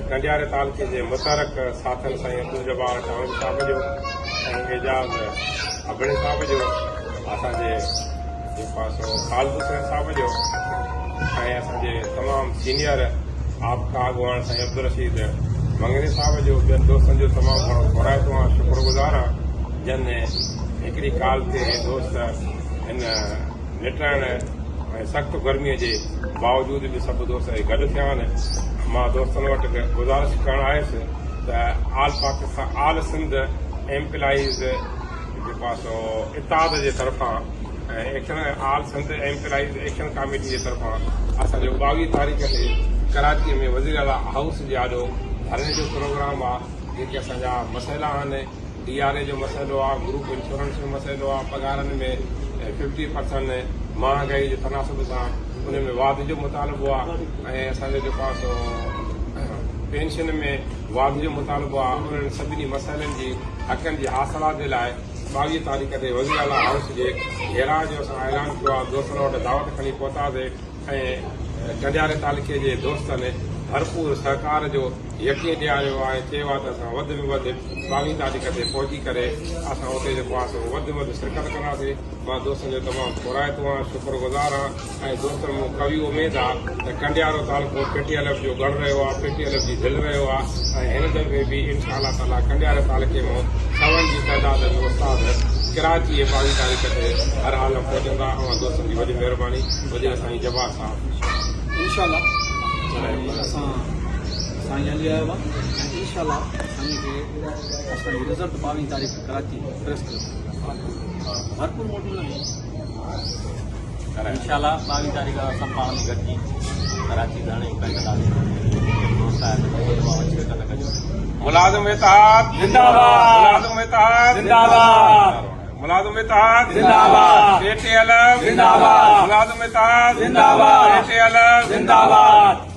कंडियारे तालुके जे मुतारक साथन साईं अब्दुल जब्बार टाउन साहब जो ऐं एजाज़ अबड़े साहब जो असांजे जेको आहे सो खालिद हुसैन साहब जो ऐं असांजे तमामु सीनियर आपका अॻुवाण साईं अब्दुल रशीद मंगनी साहब जो ॿियनि दोस्तनि जो तमामु घणो घुराइतो आहियां शुक्रगुज़ार आहियां जिन हिकिड़ी काल ते दोस्त हिन निकिरण ऐं सख़्तु गर्मीअ जे बावजूद बि सभु दोस्त गॾु थिया आहिनि। मां दोस्तनि वटि गुज़ारिश करणु आयुसि त आल पाकिस्तान आल सिंध एम्प्लाईज़ जेको आहे सो इताद जे तरफ़ां ऐं एक्शन आल सिंध एम्प्लाईज़ एक्शन कमेटी जे तरफ़ां असांजो 22 तारीख़ ते कराची में वज़ीर आला हाउस जे आॾो धरणे जो प्रोग्राम आहे। जेके असांजा मसइला आहिनि DRA जो मसइलो आहे, ग्रुप इंश्योरेंस जो मसइलो आहे, पघारनि में 50% महांगाई जे तनासुब सां उन में वाध जो मुतालबो आहे ऐं असांजो जेको आहे सो पेंशन में वाध जो मुतालबो आहे। उन्हनि सभिनी मसइलनि जी हक़नि जी हासिलात जे लाइ 22 तारीख़ ते वज़ीर आला हाउस जे घेराव जो असां ऐलान कयो आहे। दोस्तनि वटि दावत खणी पहुतासीं ऐं कंडियारे तालुके जे दोस्तनि भरपूर सहकार जो यकीन ॾियारियो आहे। चयो आहे त असां वधि में वधि 22 तारीख़ ते पहुची करे असां उते जेको आहे सो वधि में वधि शिरकत कंदासीं। मां दोस्तनि जो तमामु घुराइतो आहियां, शुक्रगुज़ार आहियां ऐं दोस्तनि मूं कवी उमेद आहे त कंडियारो तालुको PTLF जो गढ़ रहियो आहे, PTLF जी दिलि रहियो आहे ऐं हिन दफ़े बि इनशा अल्लाह ताला कंडियारे तालुके मां 7 जी तइदाद में उस्ताद कराची 22 तारीख़ ते हर हाल में पहुचंदा। ऐं दोस्तनि जी वॾी महिरबानी वज़ीर साईं जब्बार साहब इंशाअल्लाह असां साईं हली आयो आहे ऐं इंशाअल्लाह साईं खे असांजी रिज़ल्ट 22 तारीख़ कराची प्रेस क्लब भरपूर वोट मिलंदी इंशाअल्लाह 22 तारीख़ असां पाण में गॾिजी कराची धरणे कंदासीं। मुलाज़िम इत्तेहाद जिंदाबाद, मुलाज़िम इत्तेहाद जिंदाबाद, मुलाज़िम इत्तेहाद जिंदाबाद, PTLF जिंदाबाद, मुलाज़िम इत्तेहाद जिंदाबाद, PTLF जिंदाबाद।